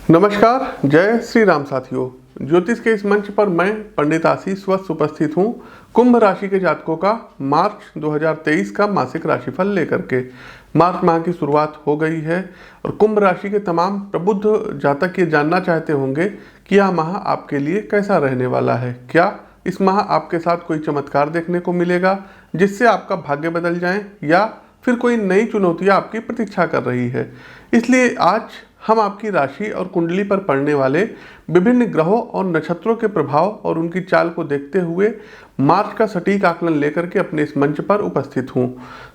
नमस्कार, जय श्री राम साथियों। ज्योतिष के इस मंच पर मैं पंडित आशीष वत्स उपस्थित हूँ कुंभ राशि के जातकों का मार्च 2023 का मासिक राशिफल लेकर के। मार्च माह की शुरुआत हो गई है और कुंभ राशि के तमाम प्रबुद्ध जातक ये जानना चाहते होंगे कि यह माह आपके लिए कैसा रहने वाला है। क्या इस माह आपके साथ कोई चमत्कार देखने को मिलेगा जिससे आपका भाग्य बदल जाए, या फिर कोई नई चुनौतियां आपकी प्रतीक्षा कर रही है। इसलिए आज हम आपकी राशि और कुंडली पर पड़ने वाले विभिन्न ग्रहों और नक्षत्रों के प्रभाव और उनकी चाल को देखते हुए मार्च का सटीक आकलन लेकर के अपने इस मंच पर उपस्थित हूं,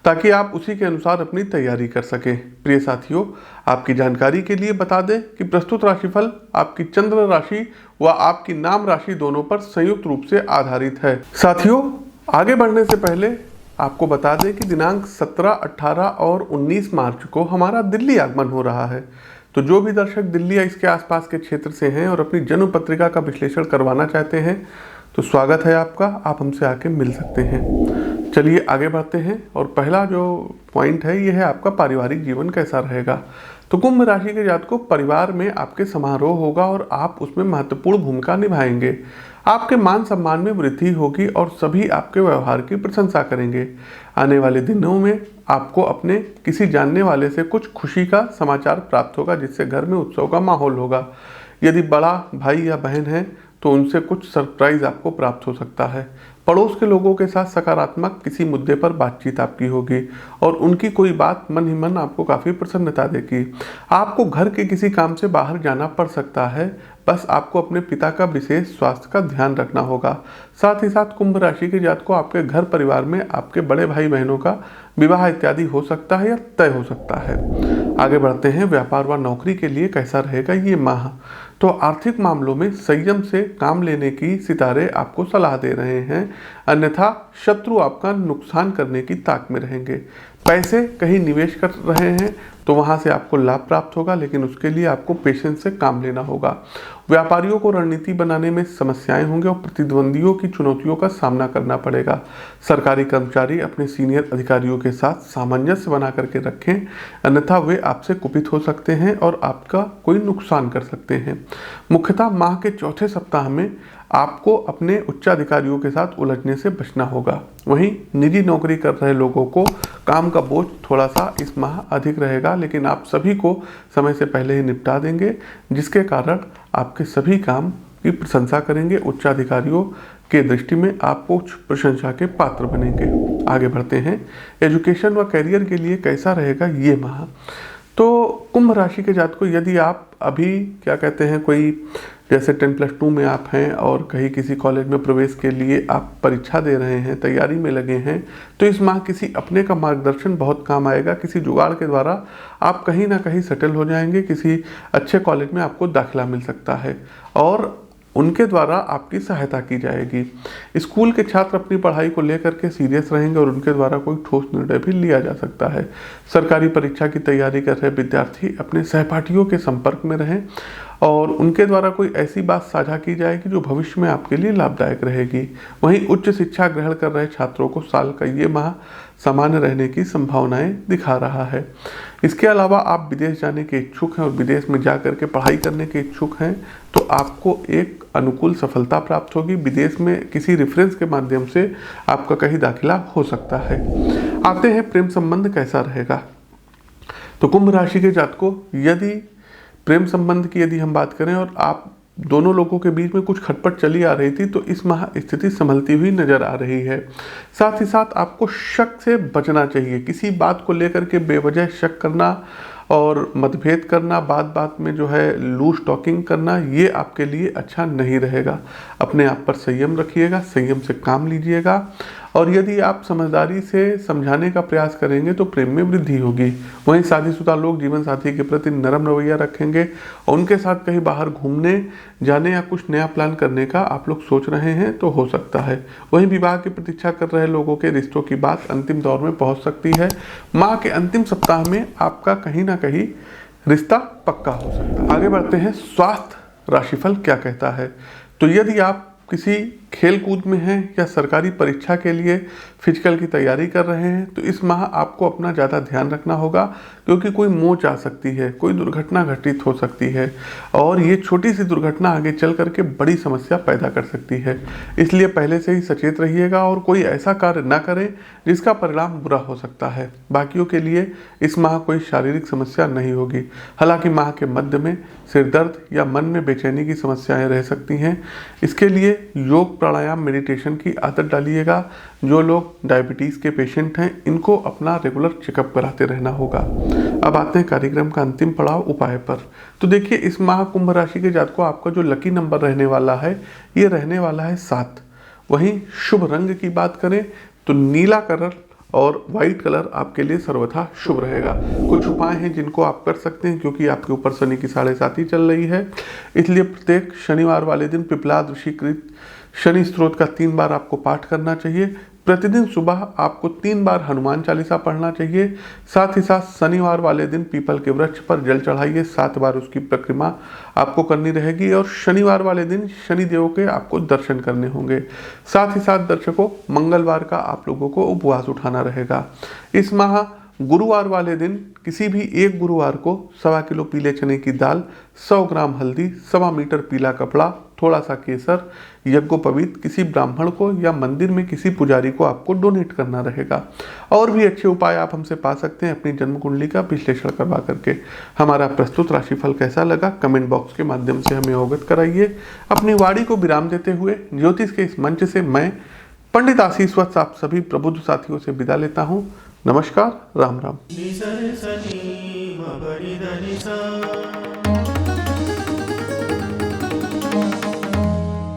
ताकि आप उसी के अनुसार अपनी तैयारी कर सकें। प्रिय साथियों, आपकी जानकारी के लिए बता दें कि प्रस्तुत राशिफल आपकी चंद्र राशि व आपकी नाम राशि दोनों पर संयुक्त रूप से आधारित है। साथियों, आगे बढ़ने से पहले आपको बता दें कि दिनांक 17, 18 और 19 मार्च को हमारा दिल्ली आगमन हो रहा है। तो जो भी दर्शक दिल्ली या इसके आसपास के क्षेत्र से हैं और अपनी जन्म पत्रिका का विश्लेषण करवाना चाहते हैं तो स्वागत है आपका, आप हमसे आके मिल सकते हैं। चलिए आगे बढ़ते हैं और पहला जो पॉइंट है ये है आपका पारिवारिक जीवन कैसा रहेगा। तो कुंभ राशि के जातकों, परिवार में आपके समारोह होगा और आप उसमें महत्वपूर्ण भूमिका निभाएंगे। आपके मान सम्मान में वृद्धि होगी और सभी आपके व्यवहार की प्रशंसा करेंगे। आने वाले दिनों में आपको अपने किसी जानने वाले से कुछ खुशी का समाचार प्राप्त होगा, जिससे घर में उत्सव का माहौल होगा। यदि बड़ा भाई या बहन है तो उनसे कुछ सरप्राइज आपको प्राप्त हो सकता है। पड़ोस के लोगों के साथ सकारात्मक किसी मुद्दे पर बातचीत आपकी होगी और उनकी कोई बात मन ही मन आपको काफ़ी प्रसन्नता देगी। आपको घर के किसी काम से बाहर जाना पड़ सकता है, बस आपको अपने पिता का विशेष स्वास्थ्य का ध्यान रखना होगा। साथ ही साथ कुंभ राशि के जातकों को आपके घर परिवार में आपके बड़े भाई बहनों का विवाह इत्यादि हो सकता है या तय हो सकता है। आगे बढ़ते हैं, व्यापार व नौकरी के लिए कैसा रहेगा ये माह। तो आर्थिक मामलों में संयम से काम लेने की सितारे आपको सलाह दे रहे हैं, अन्यथा शत्रु आपका नुकसान करने की ताक में रहेंगे। पैसे कहीं निवेश कर रहे हैं तो वहां से आपको लाभ प्राप्त होगा, लेकिन उसके लिए आपको पेशेंस से काम लेना होगा। व्यापारियों को रणनीति बनाने में समस्याएं होंगी और प्रतिद्वंदियों की चुनौतियों का सामना करना पड़ेगा। सरकारी कर्मचारी अपने सीनियर अधिकारियों के साथ सामंजस्य बना करके रखें, अन्यथा वे आपसे कुपित हो सकते हैं और आपका कोई नुकसान कर सकते हैं। मुख्यतः माह के चौथे सप्ताह में आपको अपने उच्चाधिकारियों के साथ उलझने से बचना होगा। वहीं निजी नौकरी कर रहे लोगों को काम का बोझ थोड़ा सा इस माह अधिक रहेगा, लेकिन आप सभी को समय से पहले ही निपटा देंगे, जिसके कारण आपके सभी काम की प्रशंसा करेंगे। उच्चाधिकारियों के दृष्टि में आप उच्च प्रशंसा के पात्र बनेंगे। आगे बढ़ते हैं, एजुकेशन व करियर के लिए कैसा रहेगा ये माह। तो कुंभ राशि के जातकों, यदि आप अभी क्या कहते हैं कोई जैसे 10+2 में आप हैं और कहीं किसी कॉलेज में प्रवेश के लिए आप परीक्षा दे रहे हैं, तैयारी में लगे हैं, तो इस माह किसी अपने का मार्गदर्शन बहुत काम आएगा। किसी जुगाड़ के द्वारा आप कहीं ना कहीं सेटल हो जाएंगे। किसी अच्छे कॉलेज में आपको दाखिला मिल सकता है और उनके द्वारा आपकी सहायता की जाएगी। स्कूल के छात्र अपनी पढ़ाई को लेकर के सीरियस रहेंगे और उनके द्वारा कोई ठोस निर्णय भी लिया जा सकता है। सरकारी परीक्षा की तैयारी कर रहे विद्यार्थी अपने सहपाठियों के संपर्क में रहें और उनके द्वारा कोई ऐसी बात साझा की जाएगी जो भविष्य में आपके लिए लाभदायक रहेगी। वहीं उच्च शिक्षा ग्रहण कर रहे छात्रों को साल का ये माह सामान्य रहने की संभावनाएं दिखा रहा है। इसके अलावा आप विदेश जाने के इच्छुक हैं और विदेश में जा करके पढ़ाई करने के इच्छुक हैं तो आपको एक अनुकूल सफलता प्राप्त होगी। विदेश में किसी रेफरेंस के माध्यम से आपका कहीं दाखिला हो सकता है। आते हैं प्रेम संबंध कैसा रहेगा। तो कुंभ राशि के जातकों, यदि प्रेम संबंध की यदि हम बात करें और आप दोनों लोगों के बीच में कुछ खटपट चली आ रही थी, तो इस माह स्थिति संभलती हुई नजर आ रही है। साथ ही साथ आपको शक से बचना चाहिए। किसी बात को लेकर के बेवजह शक करना और मतभेद करना, बात बात में जो है लूज टॉकिंग करना, ये आपके लिए अच्छा नहीं रहेगा। अपने आप पर संयम रखिएगा, संयम से काम लीजिएगा और यदि आप समझदारी से समझाने का प्रयास करेंगे तो प्रेम में वृद्धि होगी। वहीं शादीशुदा लोग जीवन साथी के प्रति नरम रवैया रखेंगे और उनके साथ कहीं बाहर घूमने जाने या कुछ नया प्लान करने का आप लोग सोच रहे हैं तो हो सकता है। वहीं विवाह की प्रतीक्षा कर रहे लोगों के रिश्तों की बात अंतिम दौर में पहुंच सकती है। माह के अंतिम सप्ताह में आपका कहीं ना कहीं रिश्ता पक्का हो सकता है। आगे बढ़ते हैं, स्वास्थ्य राशिफल क्या कहता है। तो यदि आप किसी खेल कूद में हैं या सरकारी परीक्षा के लिए फिजिकल की तैयारी कर रहे हैं तो इस माह आपको अपना ज़्यादा ध्यान रखना होगा, क्योंकि कोई मोच आ सकती है, कोई दुर्घटना घटित हो सकती है और ये छोटी सी दुर्घटना आगे चल करके बड़ी समस्या पैदा कर सकती है। इसलिए पहले से ही सचेत रहिएगा और कोई ऐसा कार्य ना करें जिसका परिणाम बुरा हो सकता है। बाकियों के लिए इस माह कोई शारीरिक समस्या नहीं होगी। हालांकि माह के मध्य में सिर दर्द या मन में बेचैनी की समस्याएं रह सकती हैं। इसके लिए योग, प्राणायाम, मेडिटेशन की आदत डालिएगा। जो लोग डायबिटीज़ के पेशेंट हैं इनको अपना रेगुलर चेकअप कराते रहना होगा। अब आते हैं कार्यक्रम का अंतिम पड़ाव, उपाय पर। तो देखिए, इस माह कुंभ राशि के जातकों आपका जो लकी नंबर रहने वाला है ये रहने वाला है 7। वहीं शुभ रंग की बात करें तो नीला कलर और वाइट कलर आपके लिए सर्वथा शुभ रहेगा। कुछ उपाय हैं जिनको आप कर सकते हैं, क्योंकि आपके ऊपर शनि की 7.5 चल रही है, इसलिए प्रत्येक शनिवार वाले दिन पिपलाद ऋषिकृत शनि स्त्रोत का 3 बार आपको पाठ करना चाहिए। प्रतिदिन सुबह आपको 3 बार हनुमान चालीसा पढ़ना चाहिए। साथ ही साथ शनिवार वाले दिन पीपल के वृक्ष पर जल चढ़ाइए, 7 बार उसकी परिक्रमा आपको करनी रहेगी और शनिवार वाले दिन शनि देव के आपको दर्शन करने होंगे। साथ ही साथ दर्शकों, मंगलवार का आप लोगों को उपवास उठाना रहेगा। इस माह गुरुवार वाले दिन किसी भी एक गुरुवार को 1.25 किलो पीले चने की दाल, 100 ग्राम हल्दी, 1.25 मीटर पीला कपड़ा, थोड़ा सा केसर, यज्ञोपवीत किसी ब्राह्मण को या मंदिर में किसी पुजारी को आपको डोनेट करना रहेगा। और भी अच्छे उपाय आप हमसे पा सकते हैं अपनी जन्म कुंडली का विश्लेषण करवा करके। हमारा प्रस्तुत राशिफल कैसा लगा कमेंट बॉक्स के माध्यम से हमें अवगत कराइए। अपनी वाणी को विराम देते हुए ज्योतिष के इस मंच से मैं पंडित आशीष वत्स आप सभी प्रबुद्ध साथियों से विदा लेता हूँ। नमस्कार, राम राम।